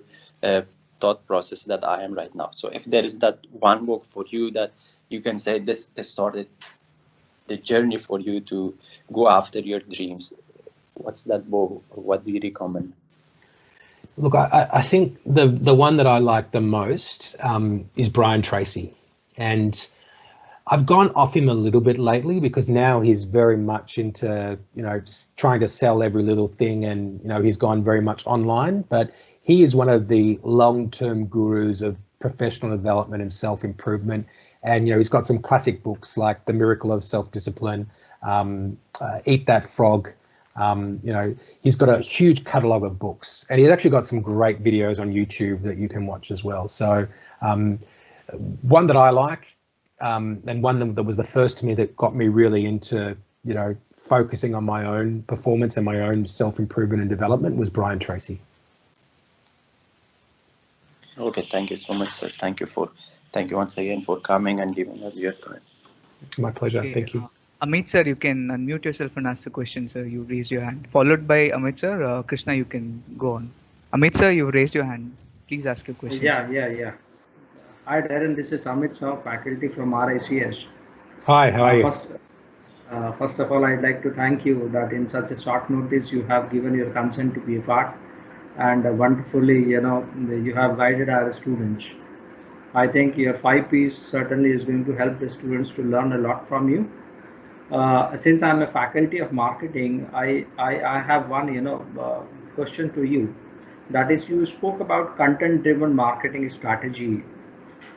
thought process that I am right now. So if there is that one book for you that you can say this started the journey for you to go after your dreams, what's that book? What do you recommend? Look, I think the one that I like the most is Brian Tracy, and I've gone off him a little bit lately because now he's very much into, trying to sell every little thing, and, he's gone very much online, but he is one of the long-term gurus of professional development and self-improvement. And, he's got some classic books like The Miracle of Self-Discipline, Eat That Frog. He's got a huge catalogue of books, and he's actually got some great videos on YouTube that you can watch as well. So one that I like, and one that was the first to me that got me really into, focusing on my own performance and my own self-improvement and development was Brian Tracy. Okay, thank you so much, sir. Thank you once again for coming and giving us your time. My pleasure. Okay, thank you. Amit sir, you can unmute yourself and ask the question, sir. You raised your hand. Followed by Amit sir. Krishna, you can go on. Amit sir, you raised your hand. Please ask your question. Yeah. Hi Darren, this is Amit sir, faculty from RICS. Hi, how are you? First of all, I'd like to thank you that in such a short notice you have given your consent to be a part, and wonderfully, you have guided our students. I think your 5 Ps certainly is going to help the students to learn a lot from you. Since I'm a faculty of marketing, I have one question to you. That is, you spoke about content-driven marketing strategy.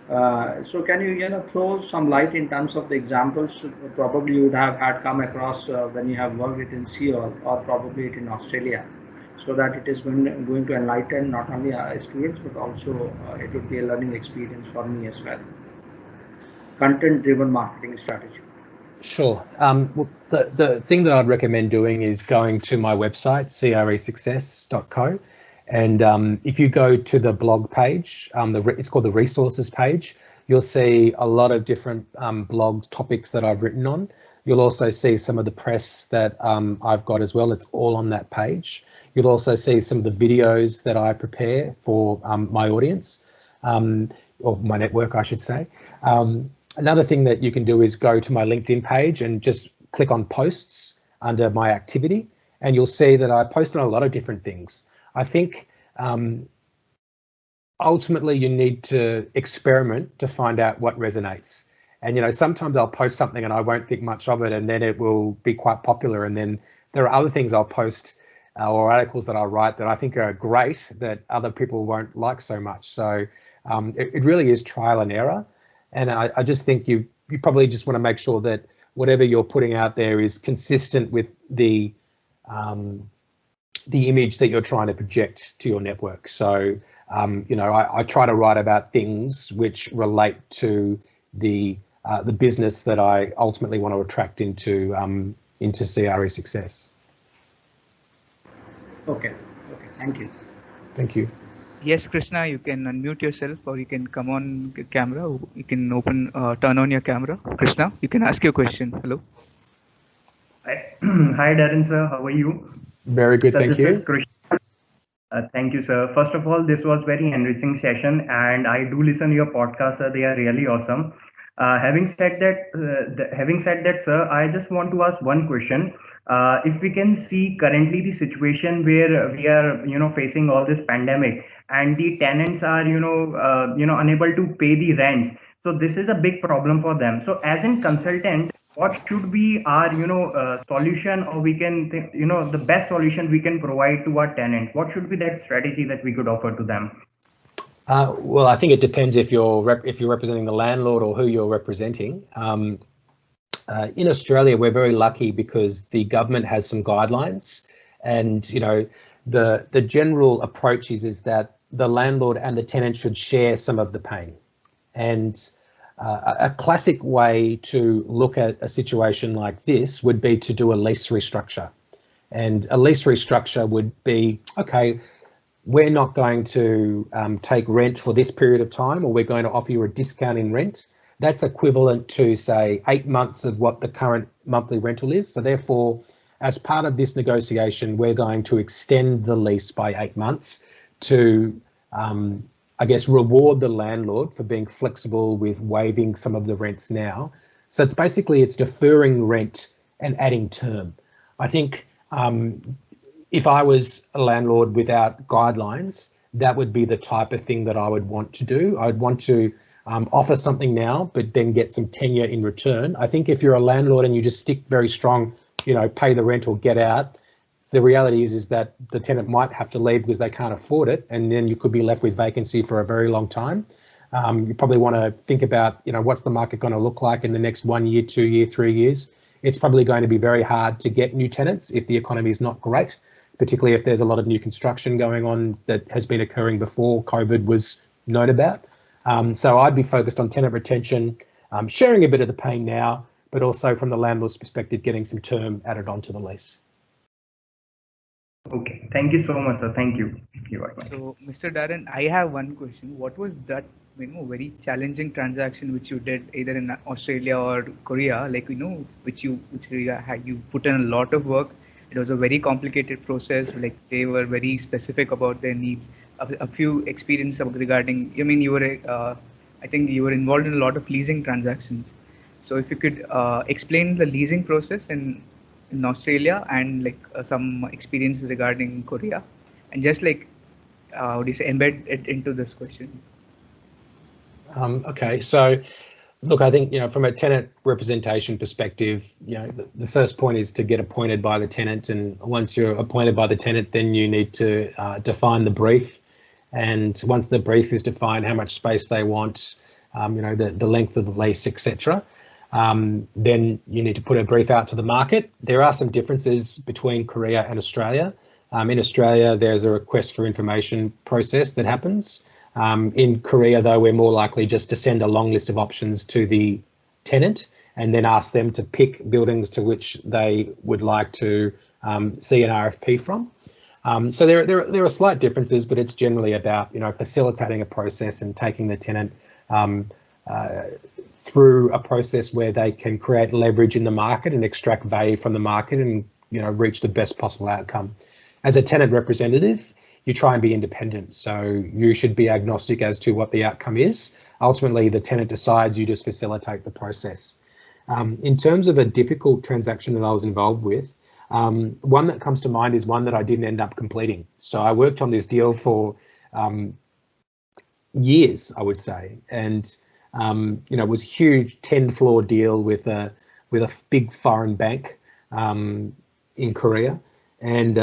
So can you throw some light in terms of the examples probably you would have had come across when you have worked it in Seoul or probably it in Australia, so that it is going to enlighten not only our students but also it would be a learning experience for me as well. Content-driven marketing strategy. Sure. Well, the thing that I'd recommend doing is going to my website, CREsuccess.co. And if you go to the blog page, it's called the resources page, you'll see a lot of different blog topics that I've written on. You'll also see some of the press that I've got as well. It's all on that page. You'll also see some of the videos that I prepare for my audience, or my network, I should say. Another thing that you can do is go to my LinkedIn page and just click on posts under my activity, and you'll see that I post on a lot of different things. I think ultimately you need to experiment to find out what resonates. And, sometimes I'll post something and I won't think much of it, and then it will be quite popular. And then there are other things I'll post or articles that I'll write that I think are great that other people won't like so much. So it really is trial and error. And I just think you probably just want to make sure that whatever you're putting out there is consistent with the image that you're trying to project to your network. So, I try to write about things which relate to the business that I ultimately want to attract into CRE Success. Okay. Thank you. Thank you. Yes, Krishna, you can unmute yourself, or you can come on camera. You can turn on your camera. Krishna, you can ask your question. Hello. Hi, Darren sir. How are you? Very good, thank you. Thank you, sir. First of all, this was very enriching session, and I do listen to your podcast, sir. They are really awesome. Having said that, sir, I just want to ask one question. If we can see currently the situation where we are, facing all this pandemic, and the tenants are, unable to pay the rents. So this is a big problem for them. So as a consultant, what should be our, solution, or we can think, the best solution we can provide to our tenant? What should be that strategy that we could offer to them? Well, I think it depends if you're representing the landlord or who you're representing. In Australia, we're very lucky because the government has some guidelines, and the general approach is that the landlord and the tenant should share some of the pain. And a classic way to look at a situation like this would be to do a lease restructure. And a lease restructure would be, okay, we're not going to take rent for this period of time, or we're going to offer you a discount in rent. That's equivalent to, say, 8 months of what the current monthly rental is. So therefore, as part of this negotiation, we're going to extend the lease by 8 months to, I guess, reward the landlord for being flexible with waiving some of the rents now. So it's basically, it's deferring rent and adding term. I think if I was a landlord without guidelines, that would be the type of thing that I would want to do. I'd want to offer something now, but then get some tenure in return. I think if you're a landlord and you just stick very strong, you know, pay the rent or get out, the reality is that the tenant might have to leave because they can't afford it, and then you could be left with vacancy for a very long time. You probably want to think about, you know, what's the market going to look like in the next 1 year, 2 year, 3 years. It's probably going to be very hard to get new tenants if the economy is not great, particularly if there's a lot of new construction going on that has been occurring before COVID was known about. So I'd be focused on tenant retention, sharing a bit of the pain now, but also from the landlord's perspective, getting some term added onto the lease. Okay, thank you so much, sir. Thank you. So, Mr. Darren, I have one question. What was that, you know, very challenging transaction which you did either in Australia or Korea, like, you know, which you put in a lot of work. It was a very complicated process. Like, they were very specific about their needs. A few experience regarding, I mean, you were, I think you were involved in a lot of leasing transactions. So if you could explain the leasing process in Australia and like some experience regarding Korea, and just like how do you say, embed it into this question. Okay, so look, I think, you know, from a tenant representation perspective, you know, the first point is to get appointed by the tenant, and once you're appointed by the tenant, then you need to define the brief, and once the brief is defined, how much space they want, you know, the length of the lease, etc. Then you need to put a brief out to the market. There are some differences between Korea and Australia. In Australia, there's a request for information process that happens. In Korea, though, we're more likely just to send a long list of options to the tenant and then ask them to pick buildings to which they would like to see an RFP from. So there are slight differences, but it's generally about, you know, facilitating a process and taking the tenant through a process where they can create leverage in the market and extract value from the market and, you know, reach the best possible outcome. As a tenant representative, you try and be independent. So you should be agnostic as to what the outcome is. Ultimately, the tenant decides, you just facilitate the process. In terms of a difficult transaction that I was involved with, one that comes to mind is one that I didn't end up completing. So I worked on this deal for years, I would say, and you know, it was a huge 10-floor deal with a big foreign bank in Korea, and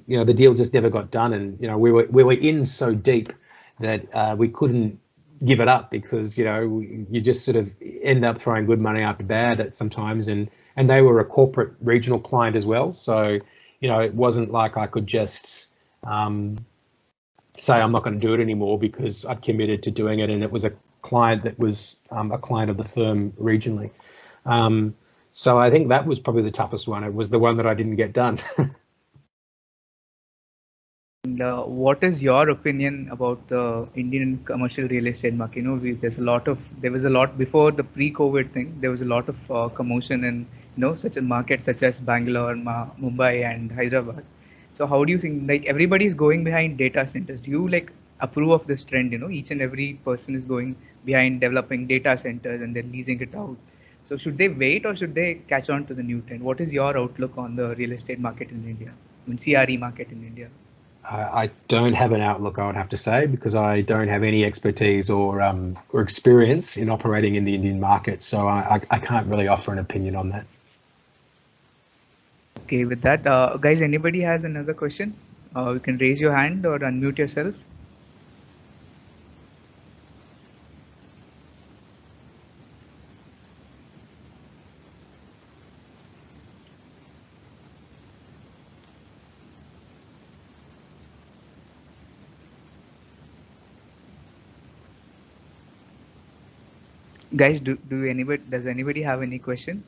you know, the deal just never got done, and you know, we were in so deep that we couldn't give it up, because you know, you just sort of end up throwing good money after bad at sometimes, and they were a corporate regional client as well, so you know, it wasn't like I could just say I'm not going to do it anymore because I'd committed to doing it, and it was a client that was a client of the firm regionally. So I think that was probably the toughest one. It was the one that I didn't get done. And what is your opinion about the Indian commercial real estate market? You know, there was a lot before the pre-COVID thing. There was a lot of commotion in, you know, such a market such as Bangalore, Mumbai, and Hyderabad. So how do you think, like, everybody's going behind data centers? Do you like approve of this trend? You know, each and every person is going behind developing data centers and then leasing it out. So should they wait or should they catch on to the new trend? What is your outlook on the real estate market in India, CRE market in India? I don't have an outlook, I would have to say, because I don't have any expertise or experience in operating in the Indian market. So I can't really offer an opinion on that. Okay, with that, guys, anybody has another question? You can raise your hand or unmute yourself. Guys, does anybody have any question?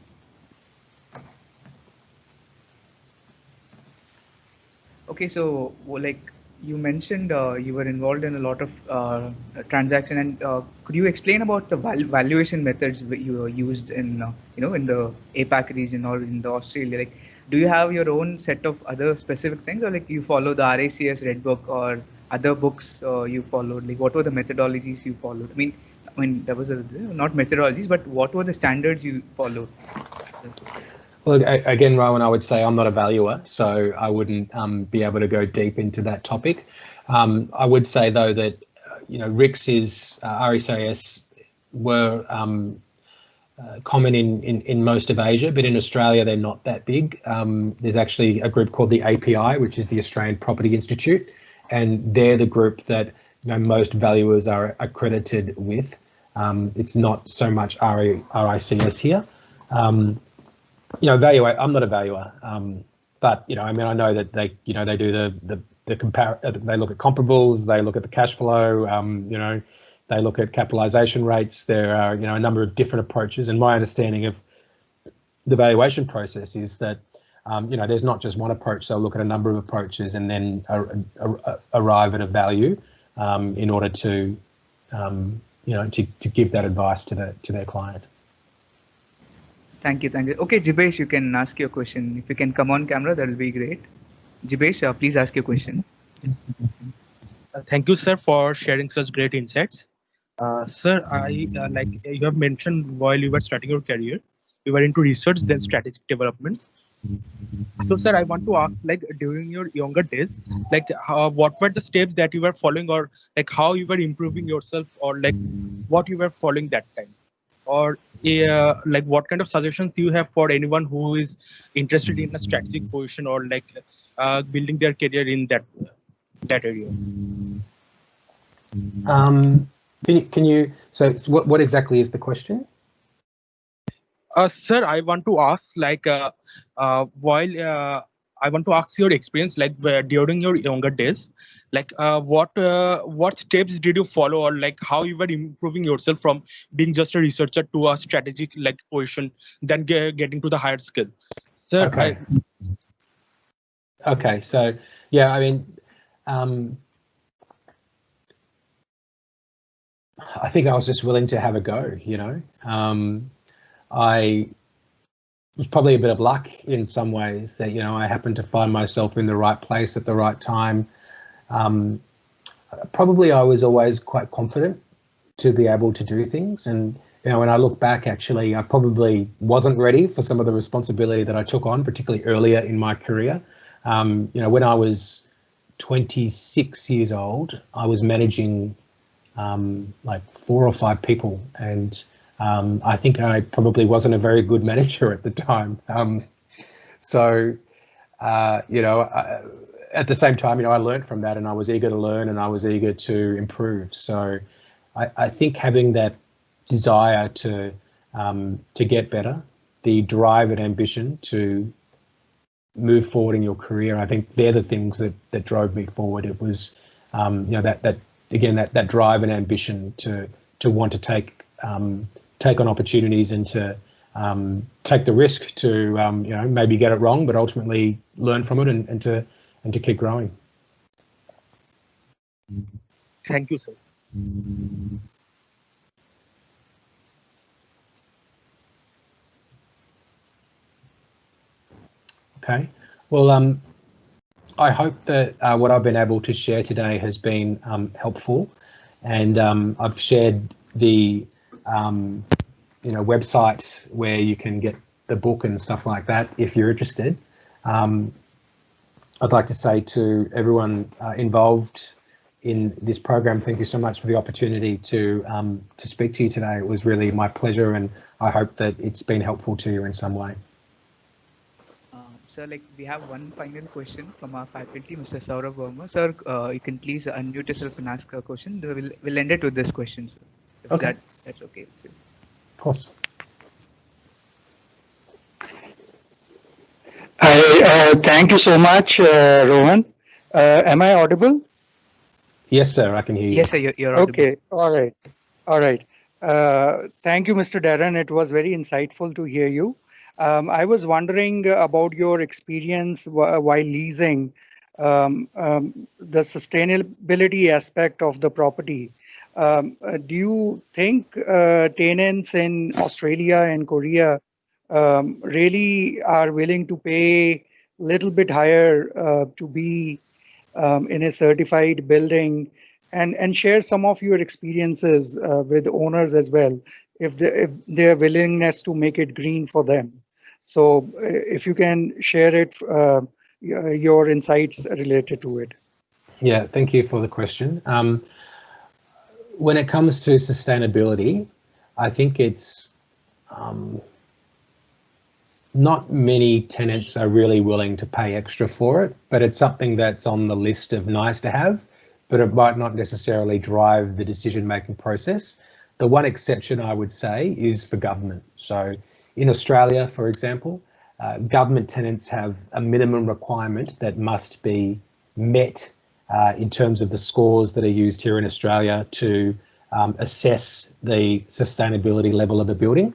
Okay, so like you mentioned you were involved in a lot of transaction, and could you explain about the valuation methods that you used in in the APAC region or in the Australia? Like, do you have your own set of other specific things, or like you follow the RICS Red Book or other books you followed? Like, what were the methodologies you followed? I mean, there was not methodologies, but what were the standards you followed? Well, again, Rowan, I would say I'm not a valuer, so I wouldn't be able to go deep into that topic. I would say, though, that RICS were common in most of Asia, but in Australia they're not that big. There's actually a group called the API, which is the Australian Property Institute, and they're the group that most valuers are accredited with. It's not so much RICS here. Evaluate. I'm not a valuer, but I know that they do the they look at comparables, they look at the cash flow, they look at capitalization rates. There are a number of different approaches, and my understanding of the valuation process is that there's not just one approach. They'll look at a number of approaches and then arrive at a value in order to to give that advice to their client. Thank you. Okay, Jibesh, you can ask your question. If you can come on camera, that will be great. Jibesh, please ask your question. Yes. Thank you, sir, for sharing such great insights. Sir, I like you have mentioned while you were starting your career, you were into research, then strategic developments. So, sir, I want to ask, like during your younger days, like what were the steps that you were following, or like how you were improving yourself, or like what you were following that time? Or like what kind of suggestions you have for anyone who is interested in a strategic position or like building their career in that area? Can you? So what exactly is the question? Sir, I want to ask like while I want to ask your experience like during your younger days, like what steps did you follow, or like how you were improving yourself from being just a researcher to a strategic like position, then getting to the higher skill, sir? Okay. Okay. So yeah, I mean, I think I was just willing to have a go. I was probably a bit of luck in some ways that I happened to find myself in the right place at the right time. Probably I was always quite confident to be able to do things, and when I look back, actually I probably wasn't ready for some of the responsibility that I took on, particularly earlier in my career. When I was 26 years old, I was managing like 4 or 5 people, and I think I probably wasn't a very good manager at the time. At the same time, I learned from that, and I was eager to learn, and I was eager to improve. So I think having that desire to get better, the drive and ambition to move forward in your career, I think they're the things that drove me forward. It was that drive and ambition to want to take on opportunities and to take the risk to maybe get it wrong, but ultimately learn from it and to keep growing. Thank you, sir. Okay. Well, I hope that what I've been able to share today has been helpful, and I've shared the website where you can get the book and stuff like that if you're interested. I'd like to say to everyone involved in this program, thank you so much for the opportunity to speak to you today. It was really my pleasure, and I hope that it's been helpful to you in some way. Sir, we have one final question from our faculty, Mr. Saurabh Verma. Sir, you can please unmute yourself and ask a question. We'll end it with this question, sir. If okay. That's okay with you. Of course. Thank you so much, Rohan. Am I audible? Yes, sir, I can hear you. Yes, sir, you're audible. Okay, all right. Thank you, Mr. Darren. It was very insightful to hear you. I was wondering about your experience while leasing the sustainability aspect of the property. Do you think tenants in Australia and Korea really are willing to pay a little bit higher to be in a certified building, and share some of your experiences with owners as well, if their willingness to make it green for them? So if you can share it, your insights related to it. Yeah, thank you for the question. When it comes to sustainability, I think it's not many tenants are really willing to pay extra for it, but it's something that's on the list of nice to have, but it might not necessarily drive the decision-making process. The one exception I would say is for government. So in Australia, for example, government tenants have a minimum requirement that must be met in terms of the scores that are used here in Australia to assess the sustainability level of a building.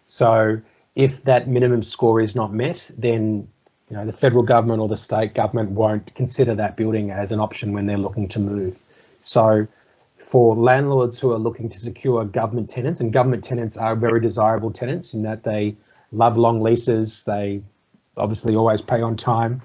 So if that minimum score is not met, then the federal government or the state government won't consider that building as an option when they're looking to move. So for landlords who are looking to secure government tenants, and government tenants are very desirable tenants in that they love long leases, they obviously always pay on time,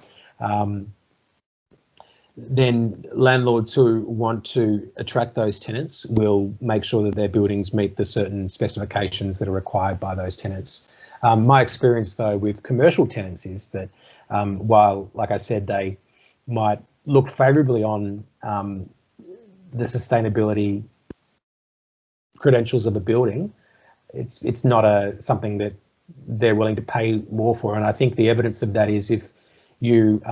then landlords who want to attract those tenants will make sure that their buildings meet the certain specifications that are required by those tenants. My experience, though, with commercial tenants is that while, like I said, they might look favourably on the sustainability credentials of a building, it's not something that they're willing to pay more for. And I think the evidence of that is if you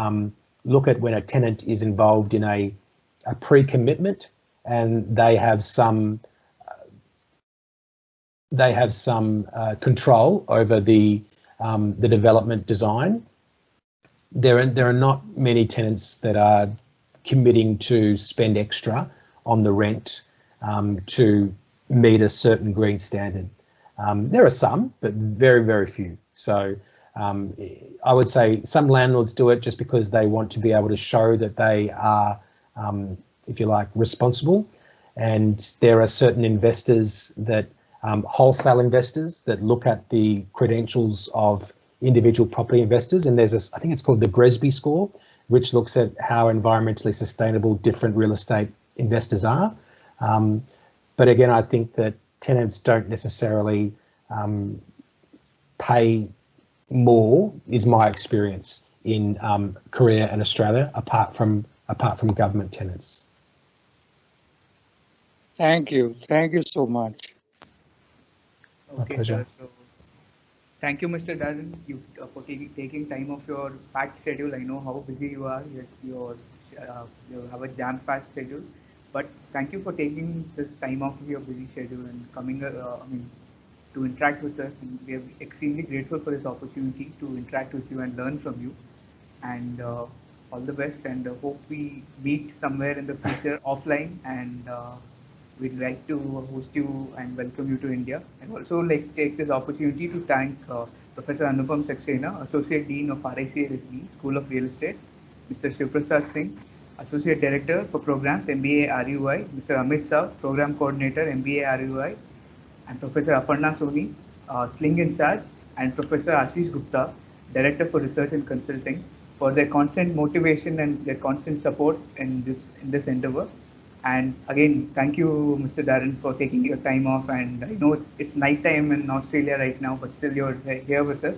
look at when a tenant is involved in a pre-commitment and they have some control over the development design. There are not many tenants that are committing to spend extra on the rent to meet a certain green standard. There are some, but very, very few. So I would say some landlords do it just because they want to be able to show that they are, if you like, responsible. And there are certain investors that wholesale investors that look at the credentials of individual property investors, and there's I think it's called the GRESB score, which looks at how environmentally sustainable different real estate investors are. But again, I think that tenants don't necessarily pay more, is my experience in Korea and Australia, apart from government tenants. Thank you so much. Okay, sir. So, thank you, Mr. Darren, for taking time off your packed schedule. I know how busy you are. You have a jam-packed schedule, but thank you for taking this time off of your busy schedule and coming. To interact with us. And we are extremely grateful for this opportunity to interact with you and learn from you. And all the best. And hope we meet somewhere in the future offline. And we'd like to host you and welcome you to India. And also like to take this opportunity to thank Professor Anupam Saxena, Associate Dean of RICS-accredited School of Real Estate, Mr. Shivprasad Singh, Associate Director for Programs, MBA RUI, Mr. Amit Sav, Program Coordinator, MBA RUI, and Professor Aparna Soni, Sling in Charge, and Professor Ashish Gupta, Director for Research and Consulting, for their constant motivation and their constant support in this endeavor. And again, thank you, Mr. Darren, for taking your time off. And I know it's night time in Australia right now, but still you're here with us.